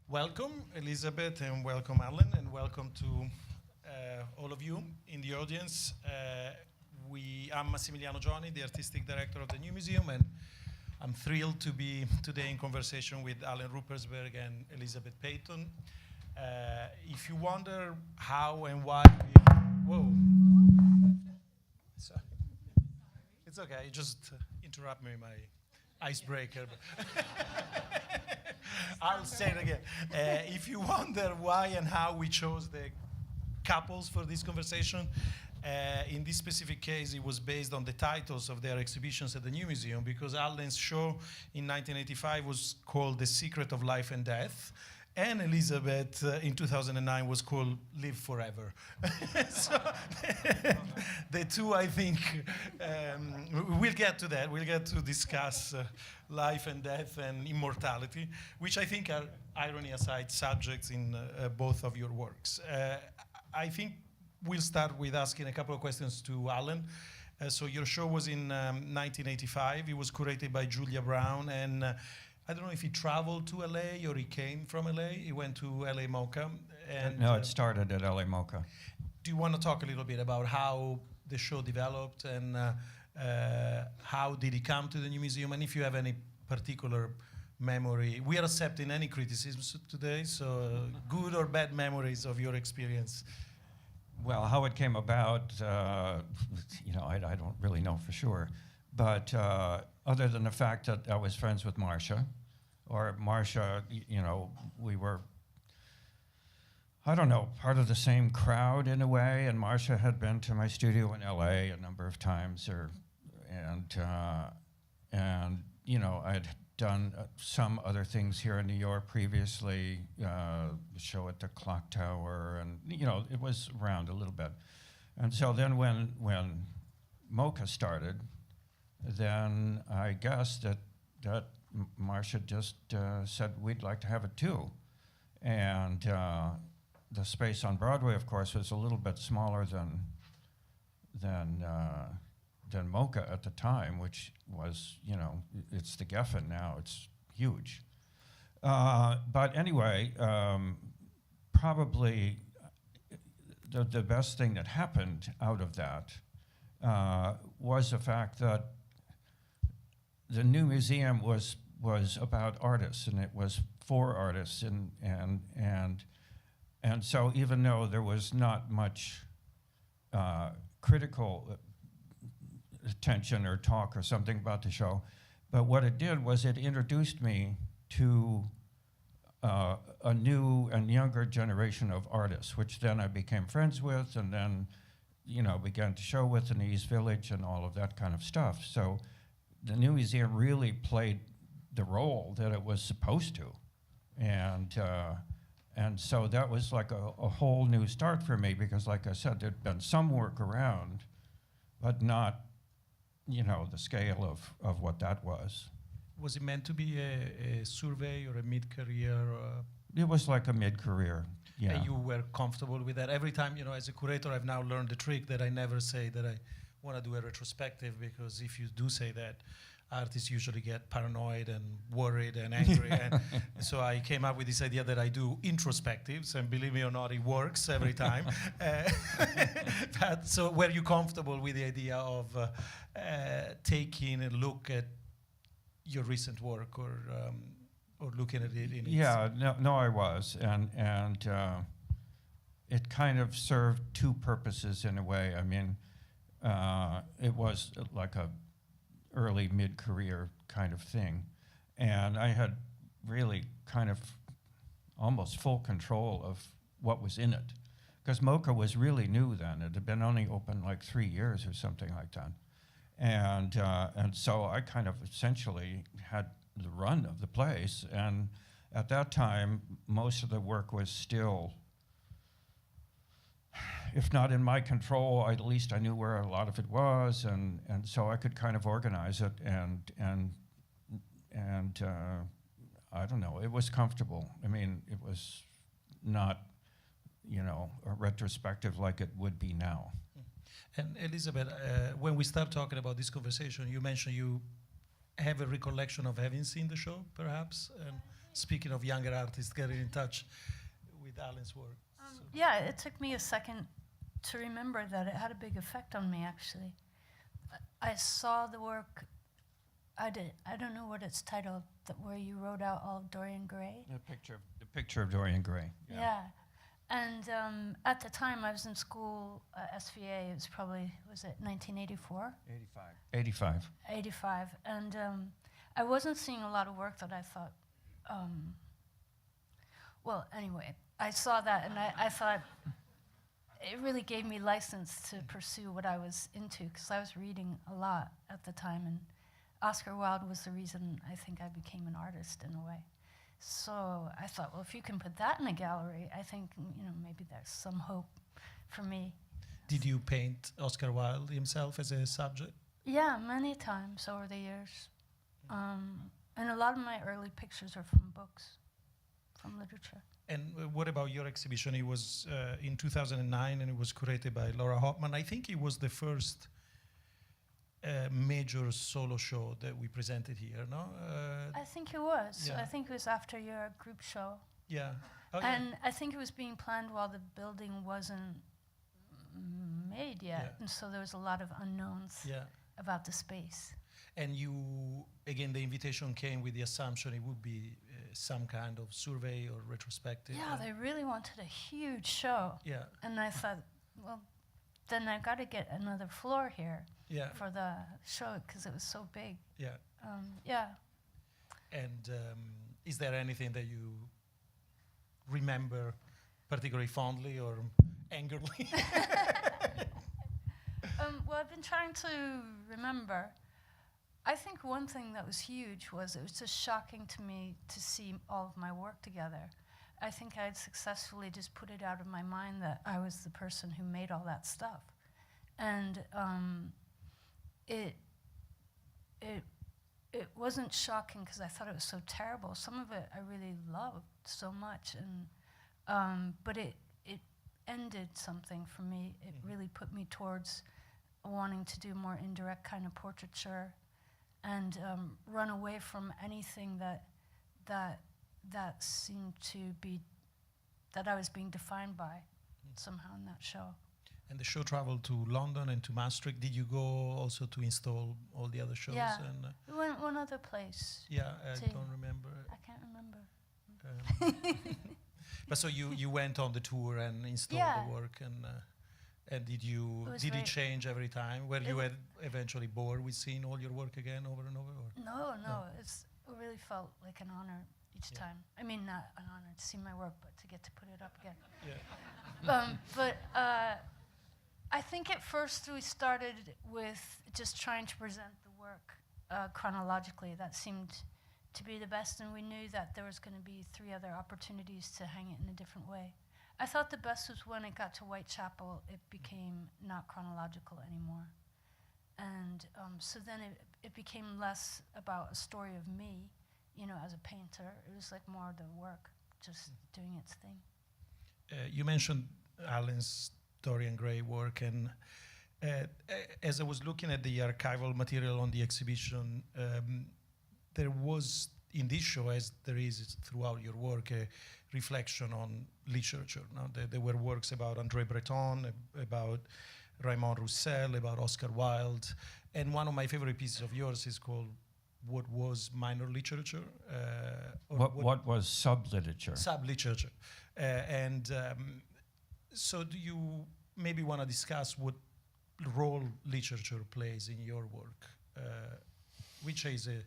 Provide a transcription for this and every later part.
Welcome, Elizabeth, and welcome, Alan, and welcome to all of you in the audience. I'm Massimiliano Gioni, the artistic director of the new museum, and I'm thrilled to be today in conversation with Alan Ruppersberg and Elizabeth Peyton. If you wonder how and why whoa. Sorry. It's okay, just interrupt me, my icebreaker. I'll say it again. If you wonder why and how we chose the couples for this conversation, in this specific case, it was based on the titles of their exhibitions at the New Museum, because Alan's show in 1985 was called The Secret of Life and Death, and Elizabeth in 2009 was called Live Forever. So the two, I think, we'll get to that. We'll get to discuss life and death and immortality, which I think are, irony aside, subjects in both of your works. I think we'll start with asking a couple of questions to Alan. So your show was in 1985. It was curated by Julia Brown, and I don't know if he traveled to LA or he came from LA. He went to LA MoCA. And no, it started at LA MoCA. Do you want to talk a little bit about how the show developed and how did he come to the new museum? And if you have any particular memory, we are accepting any criticisms today, so good or bad memories of your experience. Well, how it came about, I don't really know for sure. But other than the fact that I was friends with Marcia, we were, I don't know, part of the same crowd in a way. And Marcia had been to my studio in LA a number of times, I'd done some other things here in New York previously, the show at the Clock Tower, and it was around a little bit. And so then when MoCA started, then I guess that Marcia just said we'd like to have it too. And the space on Broadway, of course, was a little bit smaller than MoCA at the time, which was, it's the Geffen now, it's huge. But anyway, probably the best thing that happened out of that was the fact that the new museum was about artists, and it was for artists, and so even though there was not much critical attention or talk or something about the show, but what it did was it introduced me to a new and younger generation of artists, which then I became friends with, and then began to show with in the East Village and all of that kind of stuff. So the new museum really played the role that it was supposed to, and so that was like a whole new start for me, because like I said, there'd been some work around, but not the scale of what that was. Was it meant to be a survey or a mid-career? It was like a mid-career, yeah. And you were comfortable with that? Every time, as a curator, I've now learned the trick that I never say that I want to do a retrospective, because if you do say that, artists usually get paranoid and worried and angry. And so I came up with this idea that I do introspectives, and believe me or not, it works every time. So were you comfortable with the idea of taking a look at your recent work, or looking at it in no, I was, and it kind of served two purposes in a way. I mean, it was like a early mid-career kind of thing, and I had really kind of almost full control of what was in it, because MoCA was really new then. It had been only open like 3 years or something like that, and so I kind of essentially had the run of the place. And at that time, most of the work was still, if not in my control, at least I knew where a lot of it was, and so I could kind of organize it, and I don't know, it was comfortable. I mean, it was not, a retrospective like it would be now. And Elizabeth, when we start talking about this conversation, you mentioned you have a recollection of having seen the show, perhaps? speaking of younger artists getting in touch with Alan's work. Yeah, it took me a second to remember that it had a big effect on me, actually. I saw the work, I don't know what it's titled, where you wrote out all of Dorian Gray. The picture of Dorian Gray. Yeah. And at the time, I was in school at SVA. It was probably, was it 1984? 85. 85. And I wasn't seeing a lot of work that I thought, well, anyway, I saw that and I thought it really gave me license to pursue what I was into, because I was reading a lot at the time, and Oscar Wilde was the reason I think I became an artist in a way. So I thought, well, if you can put that in a gallery, I think, maybe there's some hope for me. Did you paint Oscar Wilde himself as a subject? Yeah, many times over the years. And a lot of my early pictures are from books, from literature. And what about your exhibition? It was in 2009, and it was curated by Laura Hoffman. I think it was the first major solo show that we presented here, no? I think it was. Yeah. I think it was after your group show. Yeah. Oh, And I think it was being planned while the building wasn't made yet. Yeah. And so there was a lot of unknowns yeah. about the space. And you, again, the invitation came with the assumption it would be some kind of survey or retrospective. Yeah, they really wanted a huge show. Yeah. And I thought, well, then I got to get another floor here Yeah. for the show, because it was so big. Yeah. Yeah. And is there anything that you remember particularly fondly or angrily? Well, I've been trying to remember. I think one thing that was huge was it was just shocking to me to see all of my work together. I think I'd successfully just put it out of my mind that I was the person who made all that stuff. And it wasn't shocking because I thought it was so terrible. Some of it I really loved so much, and but it ended something for me. It really put me towards wanting to do more indirect kind of portraiture, and run away from anything that seemed to be that I was being defined by somehow in that show. And the show traveled to London and to Maastricht. Did you go also to install all the other shows? Yeah, And, we went one other place. yeah, I to- don't remember. I can't remember. But so you went on the tour and installed Yeah. the work, and did was it very- change every time? Were you It- eventually bored with seeing all your work again over and over? Or? No, it really felt like an honor each Yeah. time. I mean, not an honor to see my work, but to get to put it up again. Yeah. But I think at first we started with just trying to present the work chronologically. That seemed to be the best, and we knew that there was going to be 3 other opportunities to hang it in a different way. I thought the best was when it got to Whitechapel, it became not chronological anymore. And so then it became less about a story of me, as a painter. It was like more the work, just doing its thing. You mentioned Alan's Dorian Gray work, and as I was looking at the archival material on the exhibition, there was in this show, as there is throughout your work, a reflection on literature. Now, there were works about André Breton, about Raymond Roussel, about Oscar Wilde, and one of my favorite pieces of yours is called "What Was Minor Literature?" Or What was sub-literature? Sub-literature. So do you maybe want to discuss what role literature plays in your work, which is a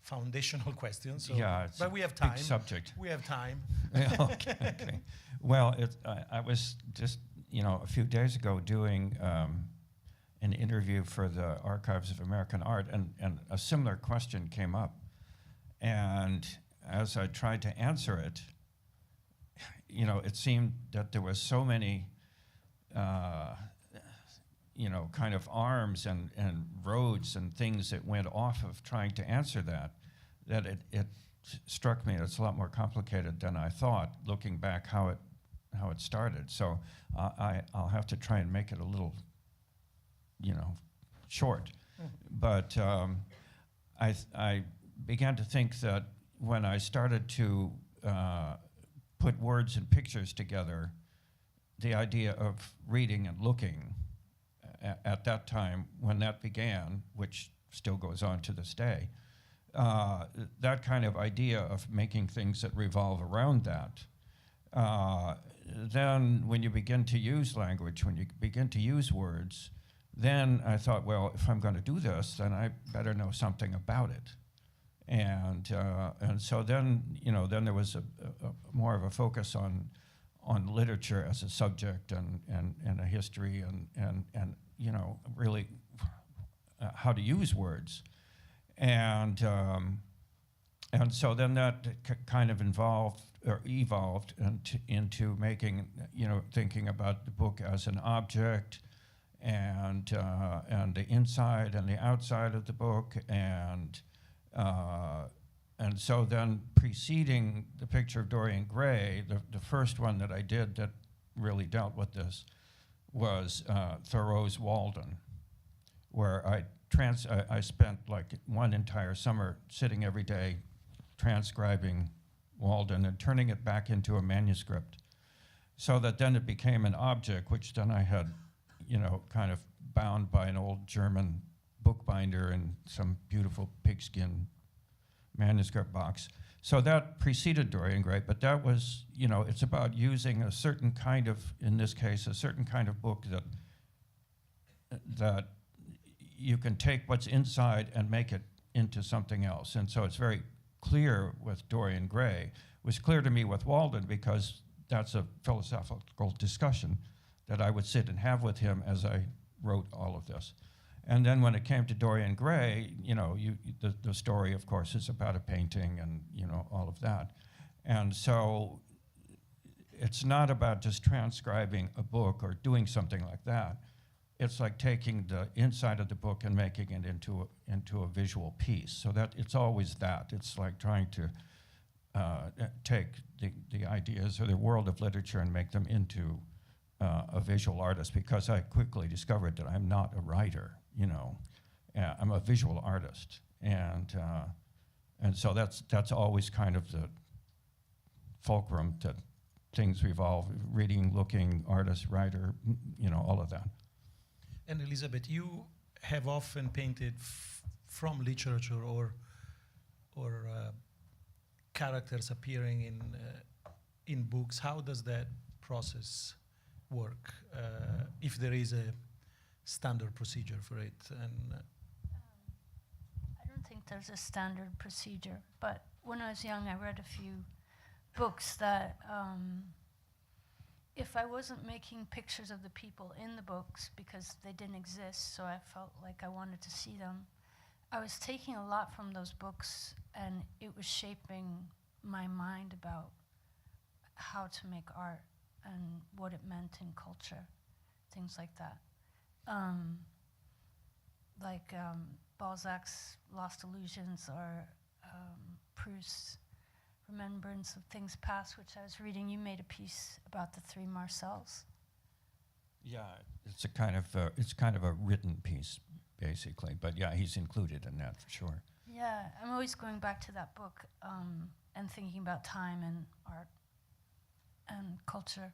foundational question. So Yeah, it's but a we have big time. subject. We have time. Yeah, okay. Well, I was just, a few days ago doing an interview for the Archives of American Art, and a similar question came up. And as I tried to answer it, it seemed that there was so many, kind of arms and roads and things that went off of trying to answer that it struck me it's a lot more complicated than I thought, looking back how it started. So I'll have to try and make it a little, short. But I began to think that, when I started to put words and pictures together, the idea of reading and looking at that time, when that began, which still goes on to this day, that kind of idea of making things that revolve around that, then when you begin to use language, when you begin to use words, then I thought, well, if I'm going to do this, then I better know something about it. And so then, then there was a more of a focus on literature as a subject and a history and really how to use words. And so then that kind of evolved into making, thinking about the book as an object and the inside and the outside of the book, and so then preceding the picture of Dorian Gray, the first one that I did that really dealt with this was Thoreau's Walden, where I spent like one entire summer sitting every day transcribing Walden and turning it back into a manuscript, so that then it became an object, which then I had, kind of bound by an old German bookbinder in some beautiful pigskin manuscript box. So that preceded Dorian Gray, but that was, it's about using a certain kind of, in this case, a certain kind of book that you can take what's inside and make it into something else. And so it's very clear with Dorian Gray. It was clear to me with Walden because that's a philosophical discussion that I would sit and have with him as I wrote all of this. And then when it came to Dorian Gray, the story, of course, is about a painting and, all of that. And so it's not about just transcribing a book or doing something like that. It's like taking the inside of the book and making it into a visual piece. So that it's always that. It's like trying to take the ideas or the world of literature and make them into a visual artist, because I quickly discovered that I'm not a writer. I'm a visual artist, and so that's always kind of the fulcrum that things revolve: reading, looking, artist, writer, all of that. And Elizabeth, you have often painted from literature or characters appearing in books. How does that process work, if there is a standard procedure for it? And I don't think there's a standard procedure, but when I was young, I read a few books that if I wasn't making pictures of the people in the books because they didn't exist, so I felt like I wanted to see them, I was taking a lot from those books, and it was shaping my mind about how to make art and what it meant in culture, things like that. Balzac's Lost Illusions, or Proust's Remembrance of Things Past, which I was reading. You made a piece about the three Marcels. Yeah, it's kind of a written piece, basically. But yeah, he's included in that for sure. Yeah, I'm always going back to that book and thinking about time and art and culture.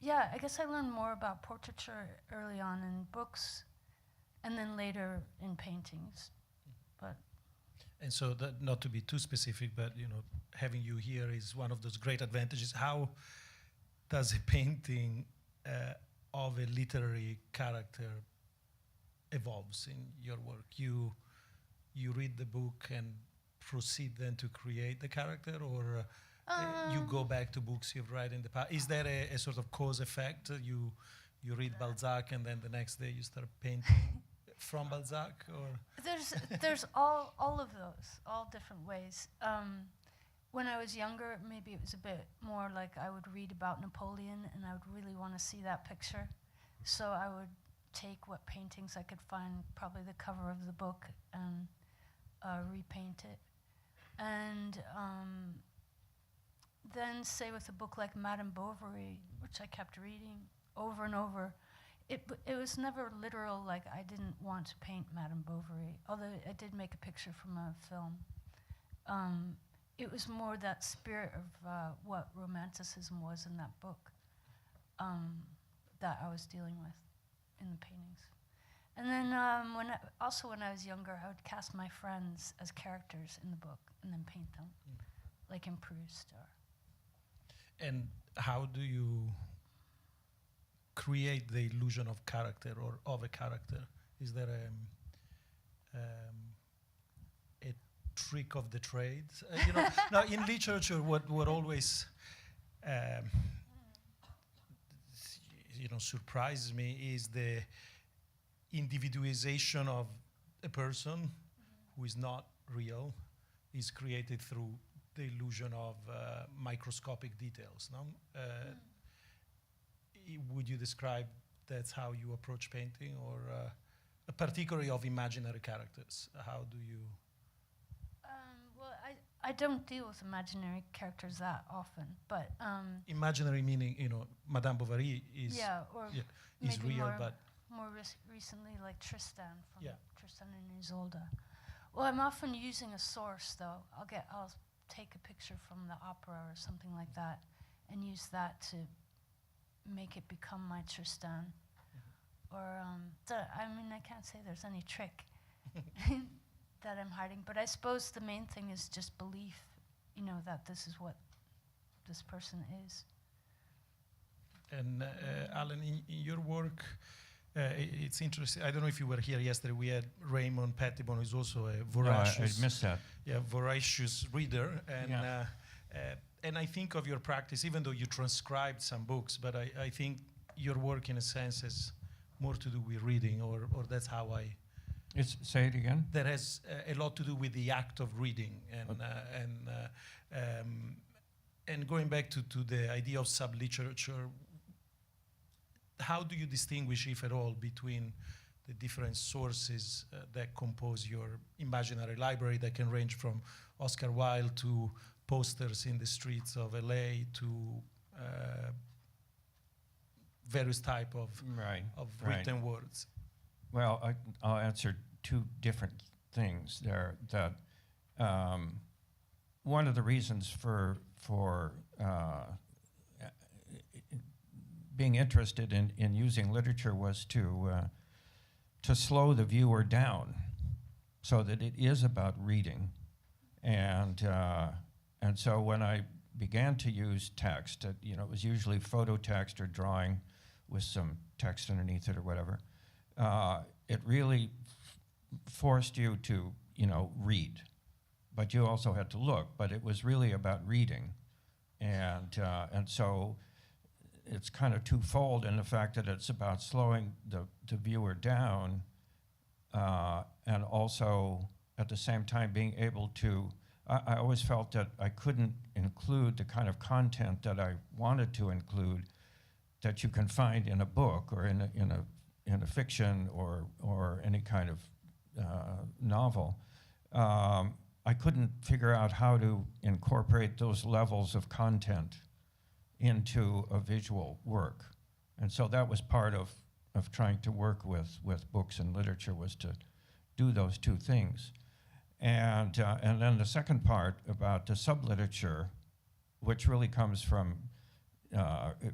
Yeah, I guess I learned more about portraiture early on in books, and then later in paintings. But and so, that, not to be too specific, but having you here is one of those great advantages. How does a painting of a literary character evolves in your work? You read the book and proceed then to create the character, or you go back to books you've read in the past? Is there a sort of cause effect? You read Balzac and then the next day you start painting from Balzac, or there's all of those, all different ways. When I was younger, maybe it was a bit more like I would read about Napoleon and I would really want to see that picture. So I would take what paintings I could find, probably the cover of the book, and repaint it. And then, say with a book like Madame Bovary, which I kept reading over and over, It was never literal, like I didn't want to paint Madame Bovary, although I did make a picture from a film. It was more that spirit of what romanticism was in that book that I was dealing with in the paintings. And then when I was younger, I would cast my friends as characters in the book and then paint them, like in Proust. And how do you create the illusion of character or of a character? Is there a trick of the trade? Now in literature, what always surprises me is the individualization of a person who is not real, is created through the illusion of microscopic details. No? Would you describe that's how you approach painting, or particularly of imaginary characters? How do you? Well, I don't deal with imaginary characters that often, but imaginary meaning, Madame Bovary is is maybe real, but more recently, like Tristan from Tristan and Isolde. Well, I'm often using a source, though. I'll take a picture from the opera or something like that, and use that to make it become my Tristan. Or I can't say there's any trick that I'm hiding, but I suppose the main thing is just belief, that this is what this person is. And Alan, in your work, it's interesting. I don't know if you were here yesterday. We had Raymond Pettibon, who's also a voracious. I missed that. Yeah, voracious reader, and and I think of your practice, even though you transcribed some books, but I think your work, in a sense, has more to do with reading, or that's how I. Say it again. That has a lot to do with the act of reading, and going back to the idea of subliterature. How do you distinguish, if at all, between the different sources that compose your imaginary library that can range from Oscar Wilde to posters in the streets of LA to various type of written words? Well, I'll answer two different things there. That one of the reasons for being interested in using literature was to slow the viewer down, so that it is about reading, and so when I began to use text, it was usually photo text or drawing with some text underneath it or whatever. It really forced you to read, but you also had to look. But it was really about reading, and so. It's kind of twofold in the fact that it's about slowing the viewer down, and also at the same time being able to. I always felt that I couldn't include the kind of content that I wanted to include, that you can find in a book or in a fiction or any kind of novel. I couldn't figure out how to incorporate those levels of content into a visual work. And so that was part of trying to work with books and literature, was to do those two things. And then the second part about the subliterature, which really comes from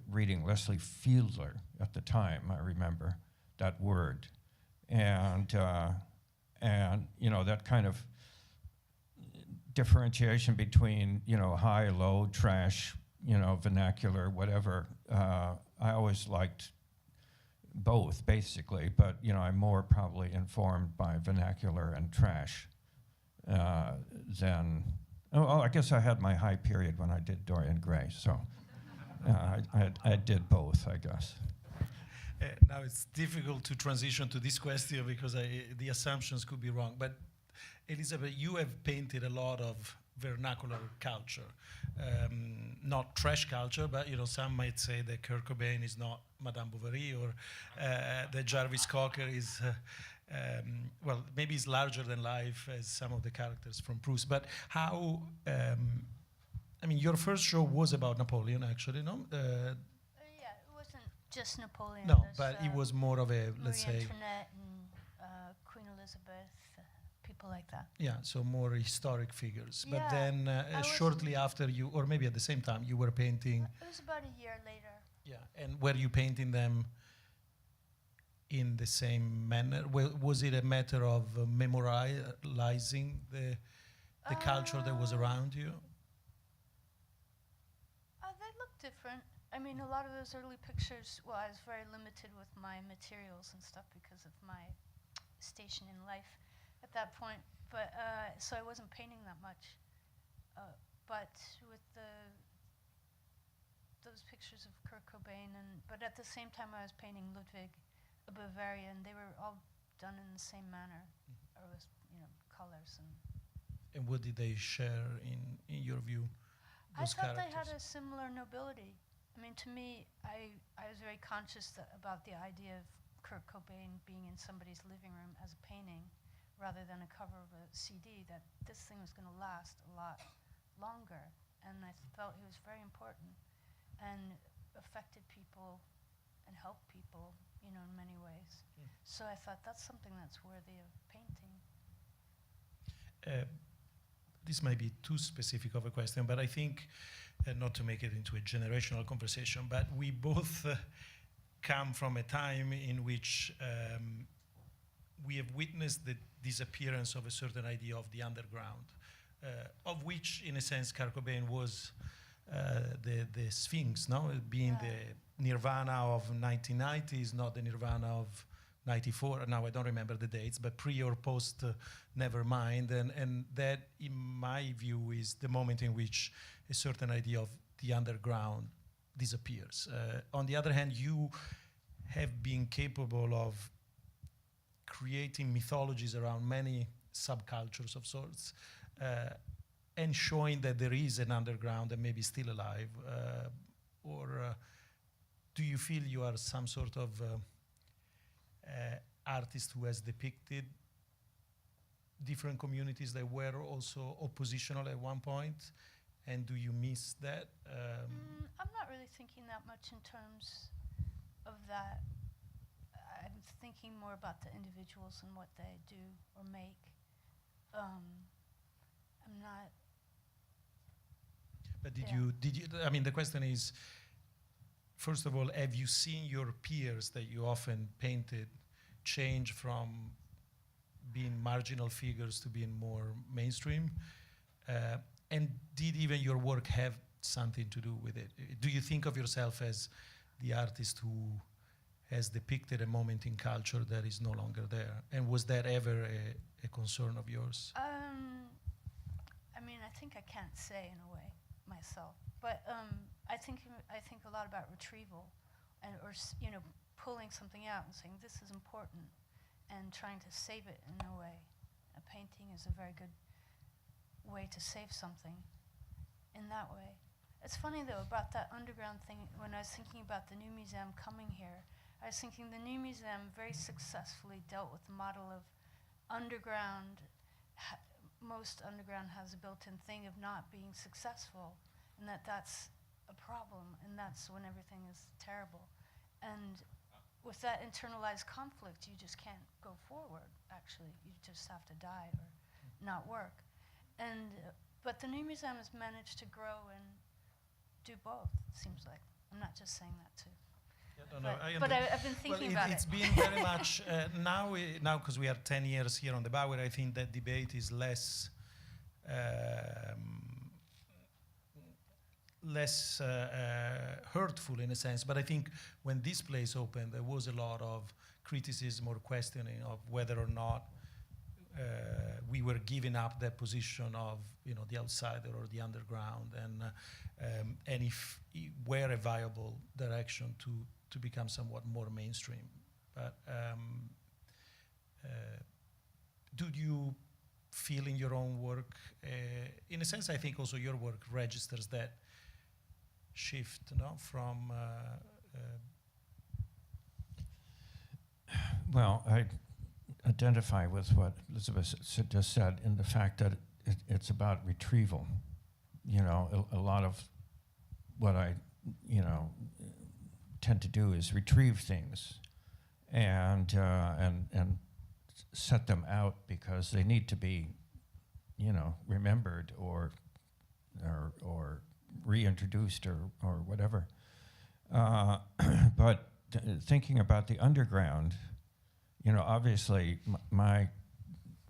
reading Leslie Fieldler at the time, I remember that word. And that kind of differentiation between, high, low, trash, vernacular, whatever. I always liked both, basically, but I'm more probably informed by vernacular and trash than. Oh, I guess I had my high period when I did Dorian Gray, so I did both, I guess. Now it's difficult to transition to this question because the assumptions could be wrong. But Elizabeth, you have painted a lot of vernacular culture, not trash culture, but some might say that Kurt Cobain is not Madame Bovary, or that Jarvis Cocker is, maybe he's larger than life as some of the characters from Proust. But how? Your first show was about Napoleon, actually, no? Yeah, it wasn't just Napoleon. No, There's, but it was more of a, let's Marie say, Antoinette and Queen Elizabeth, people like that. yeah, so more historic figures. But Yeah, then I shortly after you, or maybe at the same time, you were painting. It was about a year later. Yeah, and were you painting them in the same manner? Was it a matter of memorizing the culture that was around you? They look different. I mean, a lot of those early pictures, well, I was very limited with my materials and stuff because of my station in life at that point. But so I wasn't painting that much. But with those pictures of Kurt Cobain, but at the same time I was painting Ludwig, a Bavarian. They were all done in the same manner, or with colors and. And what did they share in your view? I Those thought they had characters? a similar nobility. I mean, to me, I was very conscious about the idea of Kurt Cobain being in somebody's living room as a painting rather than a cover of a CD, that this thing was going to last a lot longer. And I felt it was very important and affected people and helped people, in many ways. So I thought that's something that's worthy of painting. This might be too specific of a question, but I think, not to make it into a generational conversation, but we both come from a time in which we have witnessed the disappearance of a certain idea of the underground, of which, in a sense, Kurt Cobain was the Sphinx, no? Being the Nirvana of 1990s, not the Nirvana of 94. Now I don't remember the dates, but pre or post, never mind. And that, in my view, is the moment in which a certain idea of the underground disappears. On the other hand, you have been capable of creating mythologies around many subcultures of sorts, and showing that there is an underground that may be still alive. Or do you feel you are some sort of artist who has depicted different communities that were also oppositional at one point? And do you miss that? I'm not really thinking that much in terms of that. I'm thinking more about the individuals and what they do or make. I'm not. But did you? I mean, the question is, first of all, have you seen your peers that you often painted change from being marginal figures to being more mainstream? And did even your work have something to do with it? Do you think of yourself as the artist who has depicted a moment in culture that is no longer there? And was that ever a concern of yours? I mean, I think I can't say in a way myself, but I think a lot about retrieval, or pulling something out and saying this is important, and trying to save it in a way. A painting is a very good way to save something in that way. It's funny though about that underground thing. When I was thinking about the new museum coming here, I was thinking the new museum very successfully dealt with the model of underground. Most underground has a built-in thing of not being successful, and that's a problem, and that's when everything is terrible. And with that internalized conflict, you just can't go forward, actually. You just have to die or not work. But the new museum has managed to grow and do both, it seems like. I'm not just saying that too. But I've been thinking about it. It's been very much, now because we are 10 years here on the Bauer, I think that debate is less hurtful in a sense. But I think when this place opened, there was a lot of criticism or questioning of whether or not we were giving up that position of the outsider or the underground, and if it were a viable direction to become somewhat more mainstream. But do you feel in your own work, in a sense, I think also your work registers that shift, from. Well, I identify with what Elizabeth just said in the fact that it's about retrieval. A lot of what I, tend to do is retrieve things and set them out because they need to be, remembered or reintroduced or whatever. But thinking about the underground, obviously my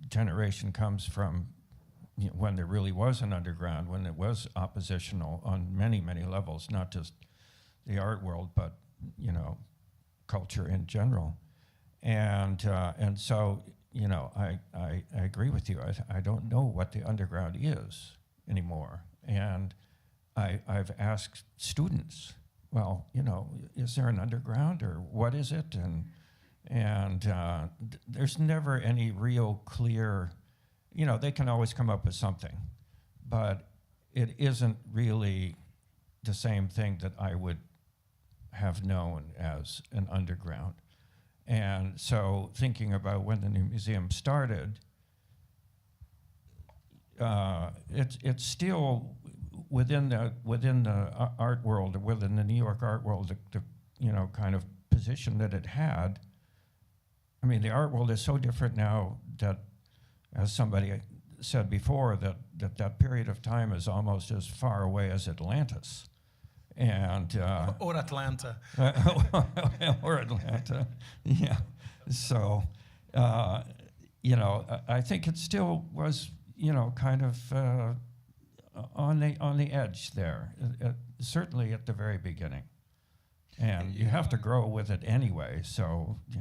generation comes from when there really was an underground, when it was oppositional on many, many levels, not just the art world, but culture in general. And so I agree with you. I don't know what the underground is anymore. And I've asked students, well, is there an underground or what is it? And there's never any real clear, they can always come up with something, but it isn't really the same thing that I would have known as an underground. And so thinking about when the new museum started, it's still within the art world, or within the New York art world, the kind of position that it had. I mean, the art world is so different now that, as somebody said before, that period of time is almost as far away as Atlantis. And or Atlanta. or Atlanta, yeah. So, I think it still was, kind of on the edge there, certainly at the very beginning. And you have to grow with it anyway. So, the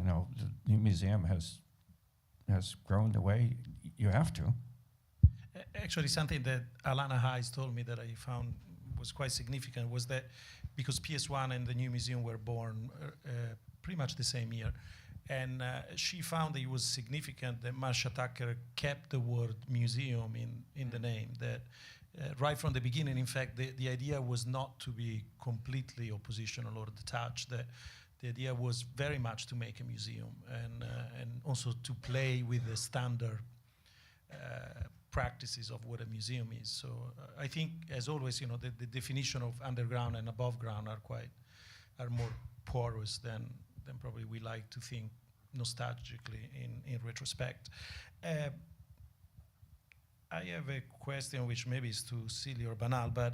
new museum has grown the way you have to. Actually, something that Alana Hayes told me that I found was quite significant was that because PS1 and the new museum were born pretty much the same year, and she found that it was significant that Marcia Tucker kept the word museum in the name, that right from the beginning, in fact, the idea was not to be completely oppositional or detached. The idea was very much to make a museum and also to play with the standard practices of what a museum is. So I think, as always, the definition of underground and above ground are more porous than probably we like to think nostalgically in retrospect. I have a question which maybe is too silly or banal, but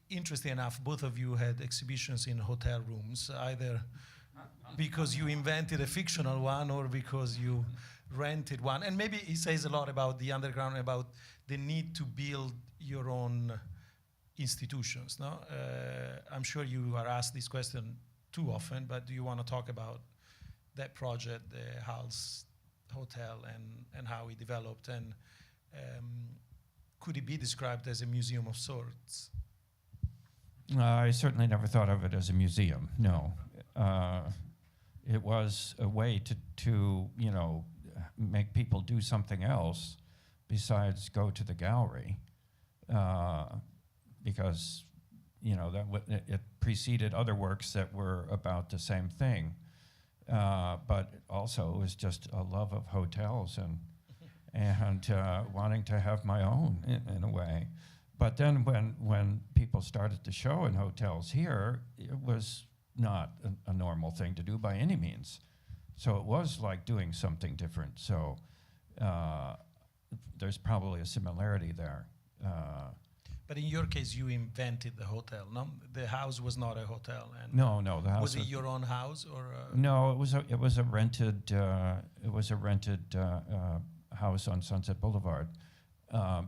interesting enough, both of you had exhibitions in hotel rooms, either because you invented a fictional one or because you rented one. And maybe it says a lot about the underground, about the need to build your own institutions. No, I'm sure you are asked this question too often, but do you want to talk about that project, the Hals Hotel, and how it developed, and could it be described as a museum of sorts? I certainly never thought of it as a museum, no. It was a way to make people do something else besides go to the gallery, because it preceded other works that were about the same thing, but also it was just a love of hotels and wanting to have my own in a way. But then when people started to show in hotels here, it was not a normal thing to do by any means. So it was like doing something different. So there's probably a similarity there. But in your case, you invented the hotel, no? The house was not a hotel. And No, the house was it your own house or? No, it was a rented house on Sunset Boulevard,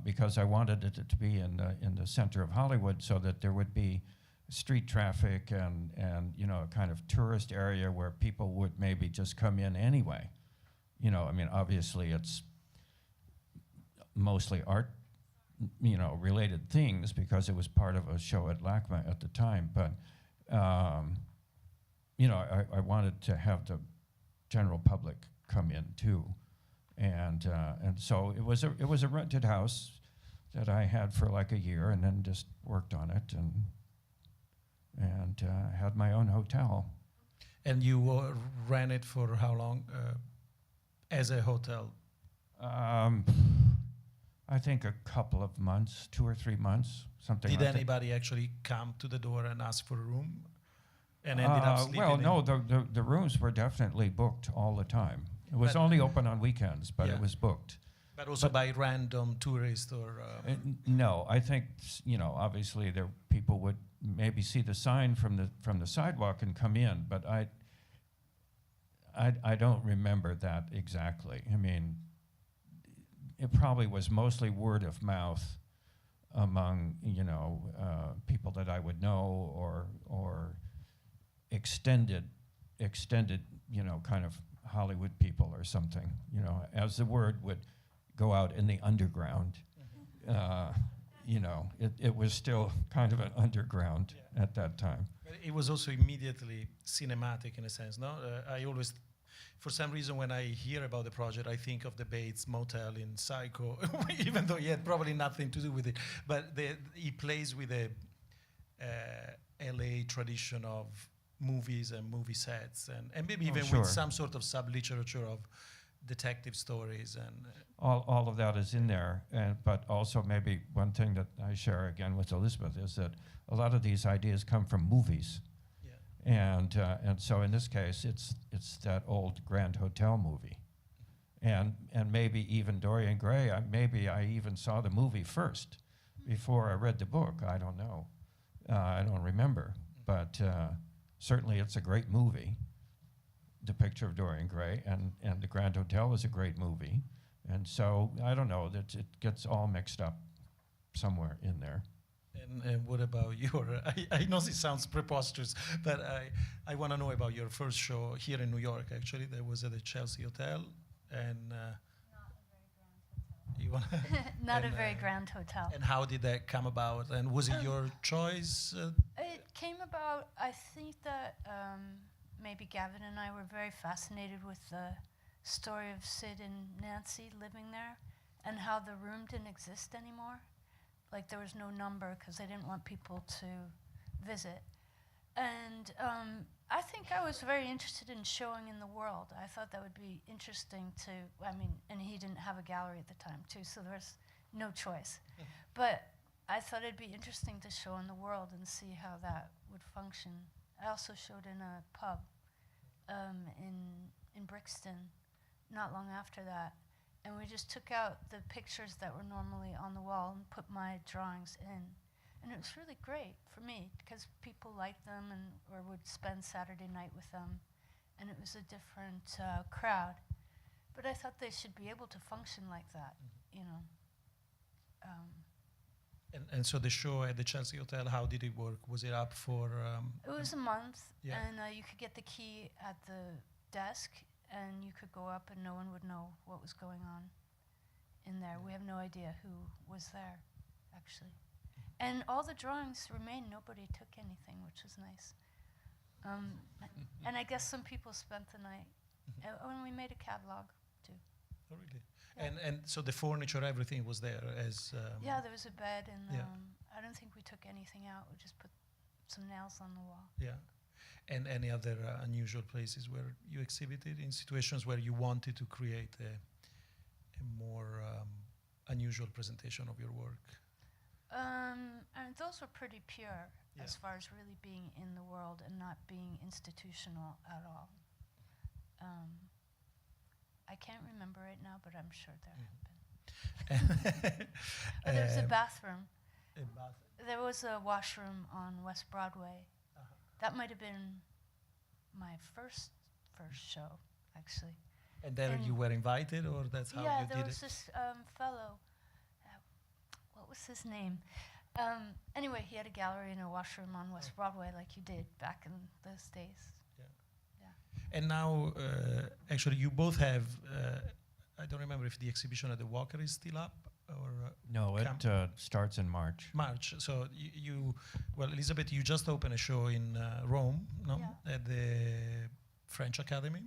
because I wanted it to be in the center of Hollywood, so that there would be street traffic and a kind of tourist area where people would maybe just come in anyway. Obviously it's mostly art, related things, because it was part of a show at LACMA at the time. But I wanted to have the general public come in too, and so it was a rented house that I had for like a year, and then just worked on it and had my own hotel. And you ran it for how long as a hotel? I think a couple of months, 2 or 3 months, something Did like that. anybody actually come to the door and ask for a room? And ended up sleeping Well, in? no, the rooms were definitely booked all the time. It was But- only open on weekends, but Yeah. it was booked. But also by random tourists or... No, I think obviously there people would maybe see the sign from the sidewalk and come in, but I don't remember that exactly. I mean, it probably was mostly word of mouth among people that I would know or extended kind of Hollywood people or something. As the word would go out in the underground. It was still kind of an underground at that time. But it was also immediately cinematic in a sense, no? I always, for some reason, when I hear about the project, I think of the Bates Motel in Psycho, even though he had probably nothing to do with it. But he plays with a LA tradition of movies and movie sets, and maybe even sure. with some sort of sub-literature of detective stories and... All of that is in there, but also maybe one thing that I share again with Elizabeth is that a lot of these ideas come from movies, and so in this case it's that old Grand Hotel movie, and maybe even Dorian Gray. Maybe I even saw the movie first before I read the book. I don't know, I don't remember, but certainly it's a great movie. The Picture of Dorian Gray and the Grand Hotel is a great movie. And so, I don't know, that it gets all mixed up somewhere in there. And what about your, I know this sounds preposterous, but I want to know about your first show here in New York, actually. That was at the Chelsea Hotel, and... Not a very grand hotel. And how did that come about? And was it your choice? It came about, I think that maybe Gavin and I were very fascinated with the story of Sid and Nancy living there and how the room didn't exist anymore. Like there was no number because they didn't want people to visit. And I think I was very interested in showing in the world. I thought that would be interesting to, and he didn't have a gallery at the time too, so there was no choice. But I thought it'd be interesting to show in the world and see how that would function. I also showed in a pub in Brixton not long after that, and we just took out the pictures that were normally on the wall and put my drawings in. And it was really great for me because people liked them or would spend Saturday night with them, and it was a different crowd. But I thought they should be able to function like that, And so the show at the Chelsea Hotel, how did it work? Was it up for... It was a month, Yeah. and you could get the key at the desk, and you could go up and no one would know what was going on in there. We have no idea who was there, actually. And all the drawings remained. Nobody took anything, which was nice. And I guess some people spent the night. And we made a catalog, too. Oh, really? Yeah. And so the furniture, everything was there as... Yeah, there was a bed, and Yeah. I don't think we took anything out. We just put some nails on the wall. Yeah. And any other unusual places where you exhibited in situations where you wanted to create a more unusual presentation of your work? And those were pretty pure as far as really being in the world and not being institutional at all. I can't remember right now, but I'm sure there have been. There was a bathroom. There was a washroom on West Broadway. That might have been my first show, actually. And there you were invited, or that's how Yeah, you there did was it? this fellow. What was his name? Anyway, he had a gallery and a washroom on West Broadway, like you did back in those days. And now, actually, you both have, I don't remember if the exhibition at the Walker is still up, or... No, it starts in March. March. So well, Elizabeth, you just opened a show in Rome, no? Yeah. At the French Academy,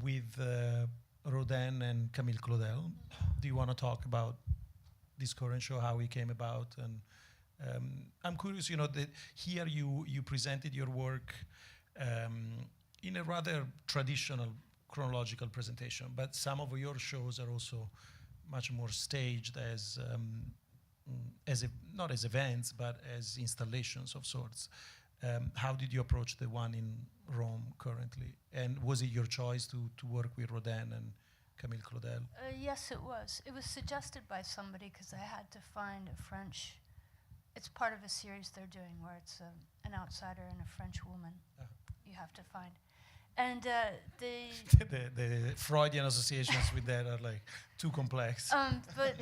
with Rodin and Camille Claudel. Do you want to talk about this current show, how it came about? And I'm curious, that here you presented your work in a rather traditional chronological presentation, but some of your shows are also much more staged not as events, but as installations of sorts. How did you approach the one in Rome currently? And was it your choice to work with Rodin and Camille Claudel? Yes, it was. It was suggested by somebody because I had to find a French. It's part of a series they're doing where it's an outsider and a French woman you have to find. And the Freudian associations with that are like too complex. but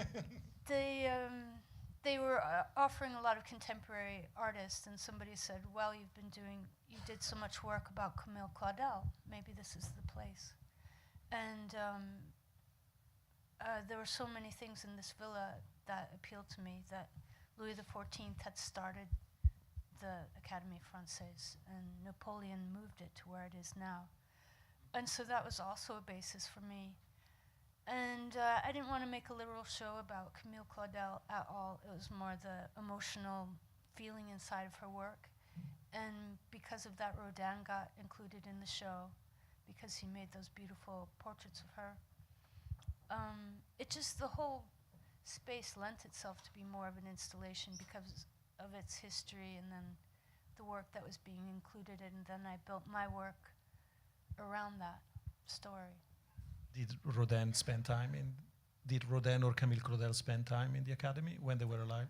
they were offering a lot of contemporary artists, and somebody said, well, you did so much work about Camille Claudel, maybe this is the place. And there were so many things in this villa that appealed to me, that Louis XIV had started the Académie Française, and Napoleon moved it to where it is now. And so that was also a basis for me. And I didn't want to make a literal show about Camille Claudel at all. It was more the emotional feeling inside of her work. And because of that, Rodin got included in the show, because he made those beautiful portraits of her. The whole space lent itself to be more of an installation because of its history and then the work that was being included, and then I built my work around that story. Did Rodin or Camille Claudel spend time in the Academy when they were alive?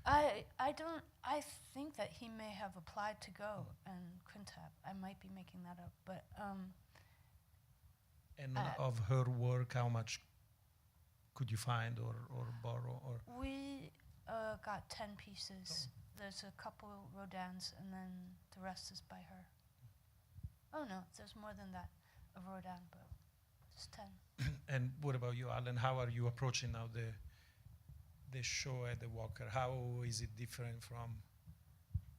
I think that he may have applied to go and couldn't have. I might be making that up, but and of her work, how much could you find or borrow? Or we got 10 pieces. There's a couple Rodins, and then the rest is by her. Oh no, there's more than that of Rodin, but it's 10. And what about you, Alan? How are you approaching now the show at the Walker? How is it different from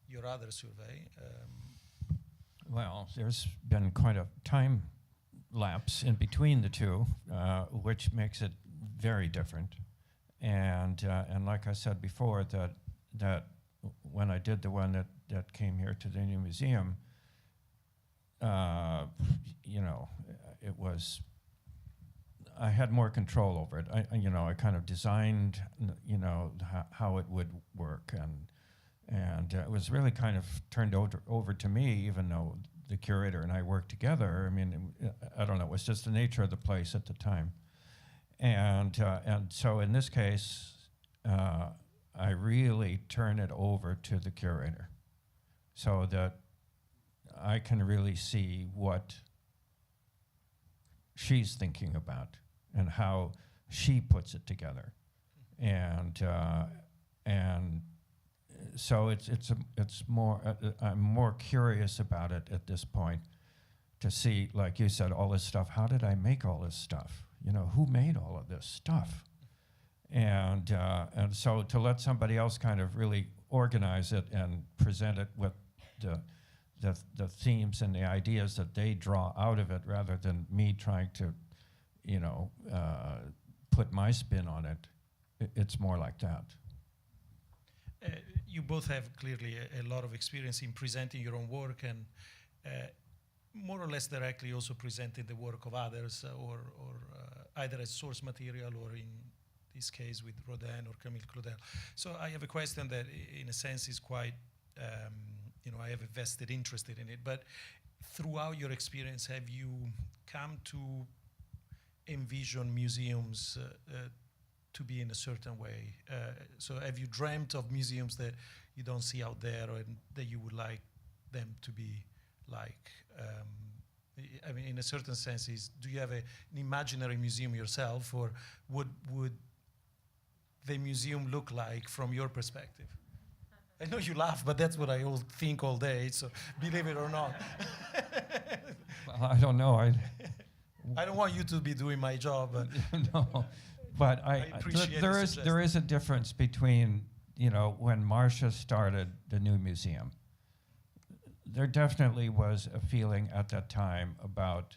your other survey? Well, there's been quite a time lapse in between the two, which makes it very different. And like I said before, that when I did the one that came here to the new museum, it was, I had more control over it. I kind of designed, how it would work, and it was really kind of turned over to me, even though the curator and I worked together. I mean, I don't know, it was just the nature of the place at the time. And so in this case, I really turn it over to the curator so that I can really see what she's thinking about and how she puts it together. And so it's more, I'm more curious about it at this point to see, like you said, all this stuff. How did I make all this stuff? Who made all of this stuff? And so to let somebody else kind of really organize it and present it with the themes and the ideas that they draw out of it, rather than me trying to, put my spin on it. It's more like that. You both have clearly a lot of experience in presenting your own work and more or less directly also presenting the work of others, or either as source material or in this case with Rodin or Camille Claudel. So I have a question that in a sense is quite, I have a vested interest in it, but throughout your experience, have you come to envision museums to be in a certain way? So have you dreamt of museums that you don't see out there and that you would like them to be like? I mean, in a certain sense, do you have an imaginary museum yourself, or would the museum look like from your perspective? I know you laugh, but that's what I think all day, so believe it or not. Well, I don't know. I don't want you to be doing my job. But no, but I appreciate there is a difference between, when Marcia started the new museum. There definitely was a feeling at that time about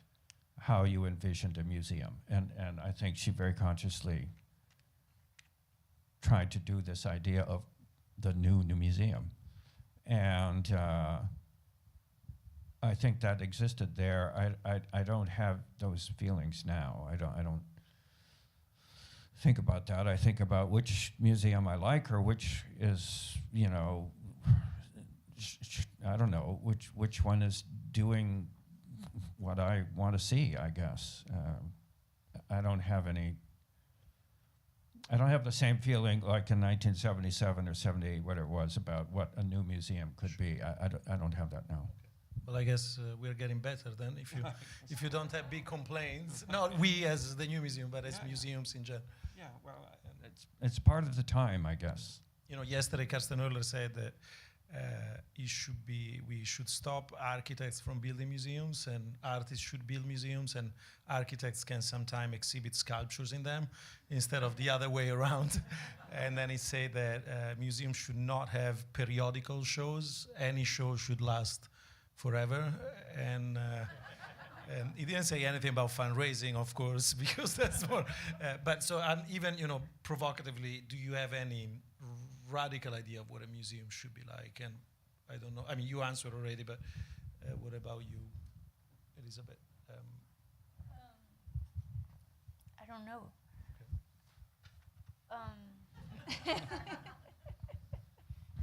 how you envisioned a museum, and I think she very consciously tried to do this idea of the new museum, and I think that existed there. I don't have those feelings now. I don't. think about that. I think about which museum I like, or which is, you know, I don't know, which one is doing what I want to see, I guess. I don't have the same feeling like in 1977 or 78, whatever it was, about what a new museum could be. I don't have that now. Well, I guess we're getting better then if you don't have big complaints. Not we as the new museum, but as museums in general. Yeah, well, it's part of the time, I guess. You know, yesterday Karsten Oehler said that we should stop architects from building museums, and artists should build museums, and architects can sometimes exhibit sculptures in them instead of the other way around. And then he said that museums should not have periodical shows. Any show should last forever. And he didn't say anything about fundraising, of course, because that's more. But so, even, you know, provocatively, do you have any radical idea of what a museum should be like? And I don't know. I mean, you answered already, but what about you, Elizabeth? I don't know.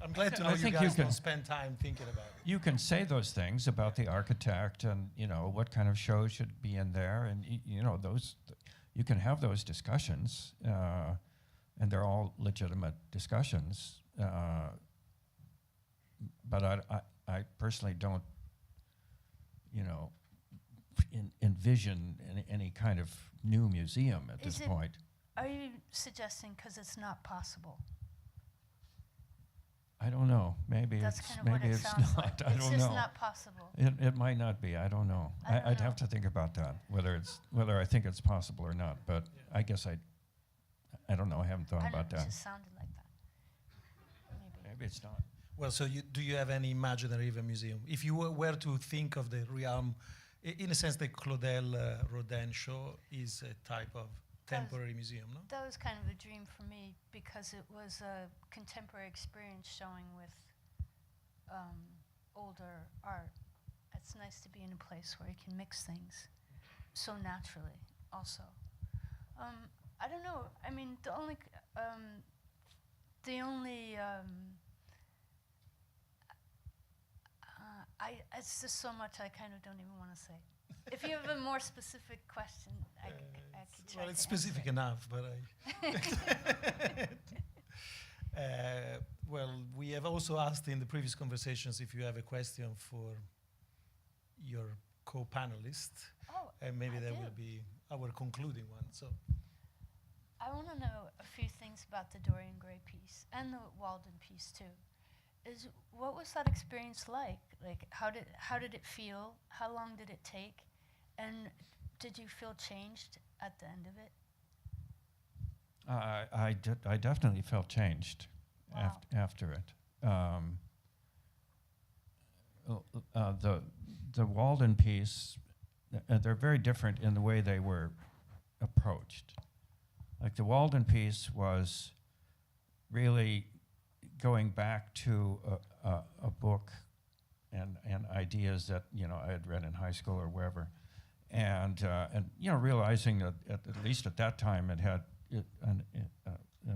I'm glad to know I you think guys you can don't spend time thinking about it. You can say those things about the architect, and, you know, what kind of shows should be in there, and you know, you can have those discussions, and they're all legitimate discussions. But I personally don't, you know, envision any kind of new museum at this point. Are you suggesting because it's not possible? I don't know. Maybe That's it's kind of what maybe it it's sounds not. like. I don't It's know. just not possible. It might not be. I don't know. I don't I'd know. have to think about that, whether I think it's possible or not. But I guess I don't know. I haven't thought I about don't know, it that. just sounded like that. Maybe. Maybe it's not. Well, so do you have any imaginary of a museum? If you were to think of the realm, in a sense, the Claudel Rodin show is a type of temporary museum, no? That was kind of a dream for me because it was a contemporary experience showing with older art. It's nice to be in a place where you can mix things so naturally also. I don't know. I mean, it's just so much I kind of don't even want to say. If you have a more specific question, I could try well, to it's answer specific it. enough, but well, we have also asked in the previous conversations if you have a question for your co-panelist, Oh, and maybe I that do. will be our concluding one. So, I want to know a few things about the Dorian Gray piece and the Walden piece too. What was that experience like? Like, how did it feel? How long did it take? And did you feel changed at the end of it? I definitely felt changed Wow. after it. The Walden piece, they're very different in the way they were approached. Like, the Walden piece was really going back to a book and ideas that, you know, I had read in high school or wherever, and you know, realizing that at least at that time it had an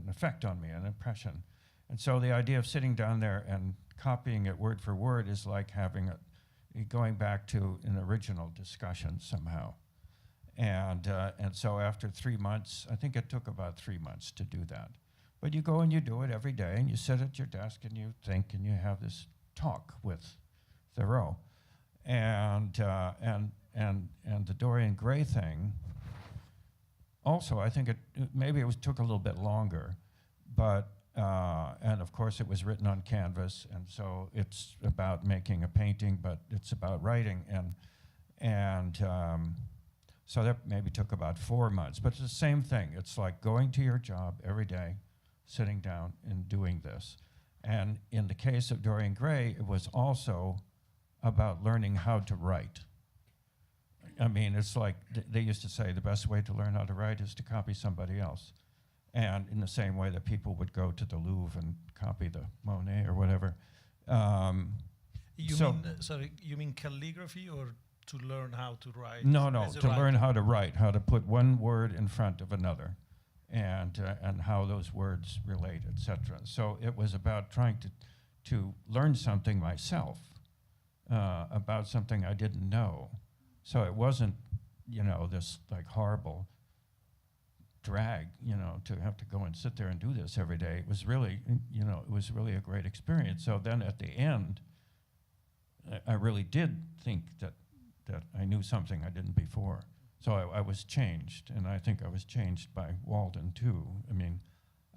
effect on me, an impression. And so the idea of sitting down there and copying it word for word is like having going back to an original discussion somehow. And so after 3 months, I think it took about 3 months to do that. But you go and you do it every day, and you sit at your desk and you think, and you have this talk with Thoreau. And the Dorian Gray thing, also, I think maybe it took a little bit longer, but and of course it was written on canvas, and so it's about making a painting, but it's about writing, and so that maybe took about 4 months. But it's the same thing. It's like going to your job every day, sitting down and doing this. And in the case of Dorian Gray, it was also about learning how to write. I mean, it's like they used to say the best way to learn how to write is to copy somebody else. And in the same way that people would go to the Louvre and copy the Monet or whatever. You mean calligraphy, or to learn how to write? No, as a to learn writer? how to write, how to put one word in front of another. and how those words relate, etc. So it was about trying to learn something myself about something I didn't know. So it wasn't, this like horrible drag, to have to go and sit there and do this every day. It was really, it was really a great experience. So then at the end, I really did think that I knew something I didn't before. So I was changed, and I think I was changed by Walden too. I mean,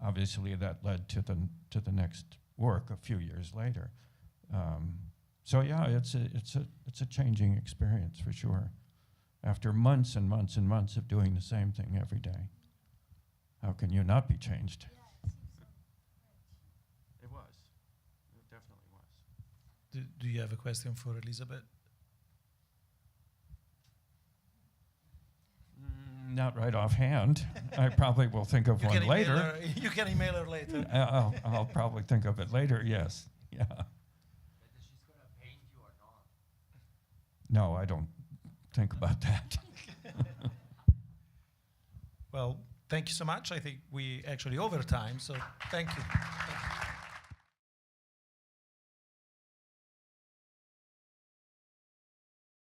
obviously that led to the next work a few years later. So yeah, it's a changing experience for sure. After months and months and months of doing the same thing every day, how can you not be changed? It was. It definitely was. Do you have a question for Elizabeth? Not right offhand. I probably will think of one later. You can email her later. I'll probably think of it later, yes. Yeah. Whether she's going to paint you or not. No, I don't think about that. Well, thank you so much. I think we actually over time, so thank you. Thank you.